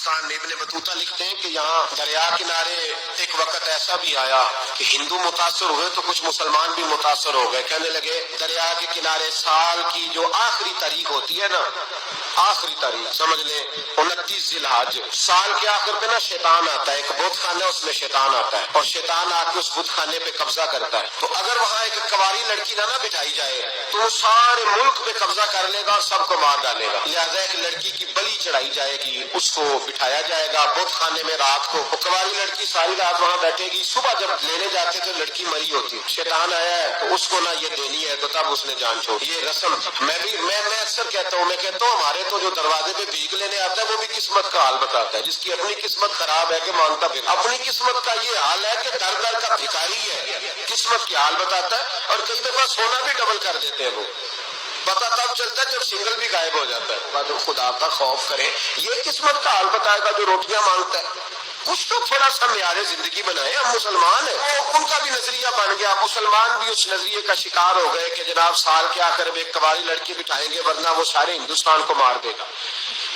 ہندوستان میں ابن بطوطہ لکھتے ہیں کہ یہاں دریا کنارے ایک وقت ایسا بھی آیا کہ ہندو متاثر ہوئے تو کچھ مسلمان بھی متاثر ہو گئے. کہنے لگے دریا کے کنارے سال کی جو آخری تاریخ ہوتی ہے نا، آخری تاریخ سمجھ لیں 29 ذی الحج، سال کے آخر پہ نا شیطان آتا ہے، ایک بت خانہ اس میں شیطان آتا ہے اور شیطان آ کے اس بت خانے پہ قبضہ کرتا ہے. تو اگر وہاں ایک کواری لڑکی نہ بٹھائی جائے تو وہ سارے ملک پہ قبضہ کر لے گا اور سب کو مار ڈالے گا. لہٰذا ایک لڑکی کی بلی چڑھائی جائے گی، اس کو بٹھایا جائے گا بت خانے میں رات کو. وہ کواری لڑکی ساری رات وہاں بیٹھے گی، صبح جب لینے جاتے تو لڑکی مری ہوتی. شیطان آیا ہے تو اس کو نہ یہ دینی ہے تو تب اس نے جان چھوڑی. یہ رسم میں اکثر کہتا ہوں، ہمارے تو جو دروازے پہ بھیک لینے آتا ہے وہ بھی قسمت کا حال بتاتا ہے. جس کی اپنی قسمت خراب ہے کہ مانگتا پھر اپنی قسمت کا یہ حال ہے کہ در در کا بھکاری ہے، قسمت کی حال بتاتا ہے. اور کئی دفعہ سونا بھی ڈبل کر دیتے ہیں. وہ پتا تب چلتا ہے جب سنگل بھی غائب ہو جاتا ہے. جو خدا کا خوف کرے یہ قسمت کا حال بتائے گا جو روٹیاں مانگتا ہے. کچھ تو تھوڑا سا معیار زندگی بنائے. ہم مسلمان ہیں، ان کا بھی نظریہ بن گیا، مسلمان بھی اس نظریے کا شکار ہو گئے کہ جناب سال کے آخر میں ایک قبائلی لڑکی بٹھائیں گے ورنہ وہ سارے ہندوستان کو مار دے گا.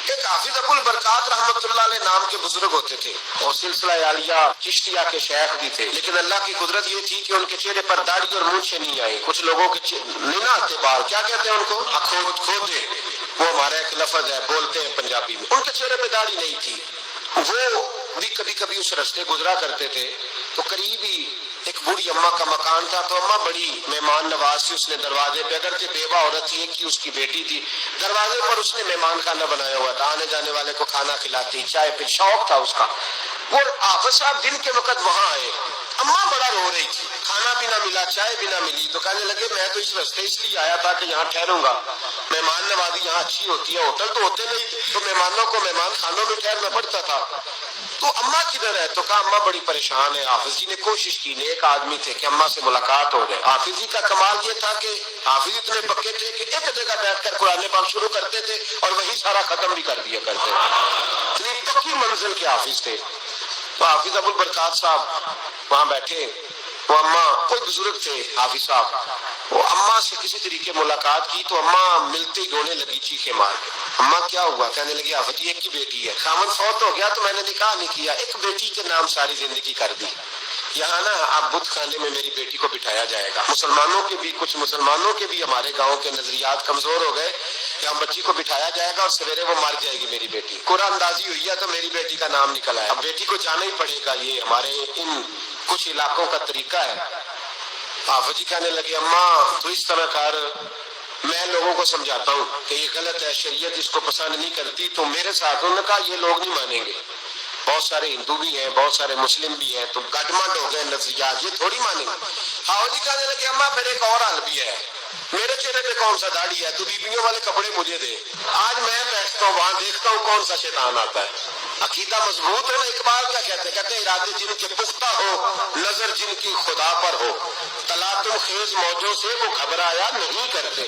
ایک حافظ ابو البرکات رحمۃ اللہ علیہ نام کے بزرگ ہوتے تھے اور سلسلہ عالیہ چشتیہ کے شیخ بھی تھے، لیکن اللہ کی قدرت یہ تھی کہ ان کے چہرے پر داڑھی اور مونچھیں نہیں آئی. کچھ لوگوں کے نہیں نہ آتے بال، کیا کہتے ہیں ان کو، کھودے، وہ ہمارا ایک لفظ ہے، بولتے ہیں پنجابی میں. ان کے چہرے پہ داڑھی نہیں تھی. وہ بھی کبھی کبھی اس رستے گزرا کرتے تھے تو قریب ہی ایک بوڑھی اماں کا مکان تھا. تو اماں بڑی مہمان نواز تھی. اس نے دروازے پہ، اگرچہ بیوہ عورت تھی، ایک ہی اس کی بیٹی تھی، دروازے پر اس نے مہمان خانہ بنایا ہوا تھا. آنے جانے والے کو کھانا کھلاتی، چائے پہ شوق تھا اس کا. اور حافظ صاحب دن کے وقت وہاں آئے. اماں بڑا رو رہی تھی، کھانا بھی نہ ملا، چائے بھی نہ ملی. تو کہنے لگے میں تو اس رستے اس لیے آیا تھا کہ یہاں ٹھہروں گا، مہمان نوازی یہاں اچھی ہوتی ہے، ہوٹل تو ہوتے نہیں تو مہمانوں کو مہمان خانوں میں ٹھہرنا پڑتا تھا. تو اماں کدھر ہے؟ تو کہا اماں بڑی پریشان ہے. حافظ جی نے کوشش کی، ایک آدمی تھے کہ اماں سے ملاقات ہو جائے. حافظ جی کا کمال یہ تھا کہ حافظ اتنے پکے تھے کہ ایک جگہ بیٹھ کر قرآن پاک شروع کرتے تھے اور وہی سارا ختم بھی کر دیا کرتے تھے. اتنی پکی منزل کے حافظ تھے. تو حافظ ابو البرکات صاحب وہاں بیٹھے. وہ اماں کوئی بزرگ تھے حافظ صاحب، وہ اماں سے کسی طریقے ملاقات کی تو اماں ملتے ہی رونے لگی چیخے مار کے. اماں کیا ہوا؟ کہنے لگی حافظ جی ایک ہی بیٹی ہے، خاوند فوت ہو گیا تو میں نے نکاح نہیں کیا، ایک بیٹی کے نام ساری زندگی کر دی. یہاں نا اب بت خانے میں میری بیٹی کو بٹھایا جائے گا. کچھ مسلمانوں کے بھی ہمارے گاؤں کے نظریات کمزور ہو گئے کہ ہم بچی کو بٹھایا جائے گا اور سویرے وہ مر جائے گی میری بیٹی. قرآن اندازی ہوئی ہے تو میری بیٹی کا نام نکل آیا. اب بیٹی کو جانا ہی پڑے گا. یہ ہمارے ان کچھ علاقوں کا طریقہ ہے. حافظ جی کہنے لگے اماں تو اس طرح کر، میں لوگوں کو سمجھاتا ہوں کہ یہ غلط ہے، شریعت اس کو پسند نہیں کرتی. تو میرے ساتھ انہوں نے کہا یہ لوگ نہیں مانیں گے، بہت سارے ہندو بھی ہیں، بہت سارے مسلم بھی ہیں، تو گڈمنڈ ہو گئے نظریات، یہ تھوڑی مانیں گے. حافظ جی کہنے لگے اماں پھر ایک اور حل بھی ہے، میرے چہرے پہ کون سا داڑھی ہے، تو بیویوں والے کپڑے مجھے دے، آج میں بیٹھتا ہوں وہاں دیکھتا ہوں کون سا شیطان آتا ہے. عقیدہ مضبوط ہو نا. اقبال کیا کہتے ہیں؟ کہتے ہیں ارادے جن کے پختہ ہو، نظر جن کی خدا پر ہو، تلاطم خیز موجوں سے وہ گھبرایا نہیں کرتے.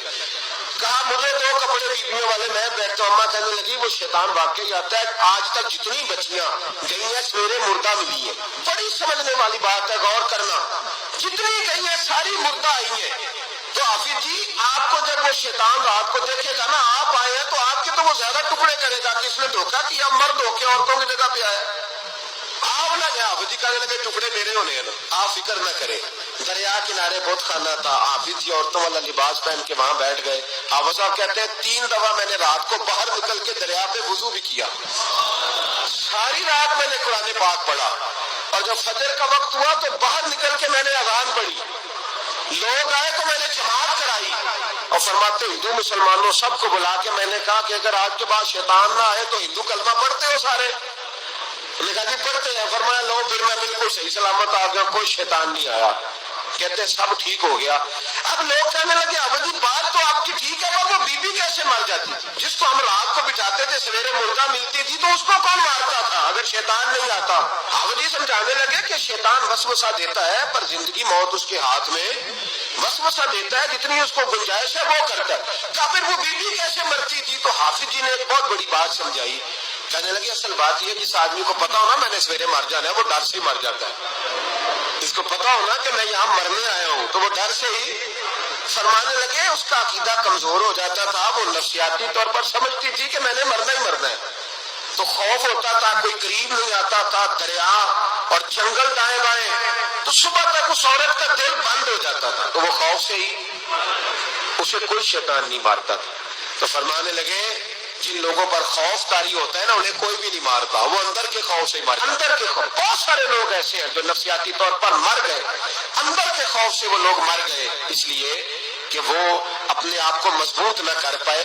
کہا مجھے دو کپڑے بیویوں والے، میں بیٹھتا ہوں. اماں کہنے لگی وہ شیطان واقعی آتا ہے. آج تک جتنی بچیاں گئی ہیں سویرے مردہ ملی ہیں. بڑی سمجھنے والی بات ہے، غور کرنا. جتنی گئی ہیں ساری مردہ آئی ہیں. تو حافظ جی آپ کو جب وہ شیطان رات کو دیکھے گا نا آپ آئے ہیں تو آپ کے تو وہ زیادہ ٹکڑے کرے گا کہ اس نے دھوکہ کیا، مرد ہو کے عورتوں کی جگہ پہ آیا. آپ نہ گیا. حافظ جی کہنے لگے ٹکڑے میرے ہونے ہیں نا، آپ فکر نہ کرے. دریا کنارے بہت خانہ تھا. حافظ جی عورتوں والا لباس پہن کے وہاں بیٹھ گئے. حافظ صاحب کہتے ہیں 3 دفعہ میں نے رات کو باہر نکل کے دریا پہ وضو بھی کیا. ساری رات میں نے قرآن پاک پڑھا اور جب فجر کا وقت ہوا تو باہر نکل کے میں نے اذان پڑھی. لوگ آئے تو میں نے جماعت کرائی. اور فرماتے ہندو مسلمانوں سب کو بلا کے میں نے کہا کہ اگر آج کے بعد شیطان نہ آئے تو ہندو کلمہ پڑھتے ہو سارے؟ لکھا جی پڑھتے ہیں. فرمایا لو پھر میں بالکل صحیح سلامت آ گیا، کوئی شیطان نہیں آیا. کہتے سب ٹھیک ہو گیا. اب لوگ کہنے لگے اب جی بات تو آپ کی ٹھیک ہے پر وہ بی بی کیسے مر جاتی تھی جس کو ہم رات کو بٹھاتے تھے سویرے مردہ ملتی تھی، تو اس کو کون مارتا تھا اگر شیطان نہیں آتا؟ اب جی سمجھانے لگے کہ شیطان وسوسہ دیتا ہے پر زندگی موت اس کے ہاتھ میں. وسوسہ دیتا ہے، جتنی اس کو گنجائش ہے وہ کرتا ہے. کہا پھر وہ بی بی کیسے مرتی تھی؟ تو حافظ جی نے ایک بہت بڑی بات سمجھائی. کہنے لگے اصل بات یہ جس آدمی کو پتا ہونا میں نے سویرے مر جانا ہے وہ ڈر سے ہی مر جاتا ہے. جس کو پتا ہونا کہ میں یہاں مرنے آیا ہوں تو وہ ڈر سے ہی. فرمانے لگے اس کا عقیدہ کمزور ہو جاتا تھا، وہ نفسیاتی طور پر سمجھتی تھی کہ میں نے مرنا ہی مرنا ہے. تو خوف ہوتا تھا، کوئی قریب نہیں آتا تھا، دریا اور جنگل دائیں بائیں، تو صبح تک اس عورت کا دل بند ہو جاتا تھا، تو وہ خوف سے ہی اسے کوئی شیطان نہیں مارتا تھا۔ تو فرمانے لگے جن لوگوں پر خوف طاری ہوتا ہے نا انہیں کوئی بھی نہیں مارتا، وہ اندر کے خوف سے ہی مارتا۔ اندر کے خوف، بہت سارے لوگ ایسے ہیں جو نفسیاتی طور پر مر گئے، اندر کے خوف سے وہ لوگ مر گئے، اس لیے کہ وہ اپنے آپ کو مضبوط نہ کر پائے۔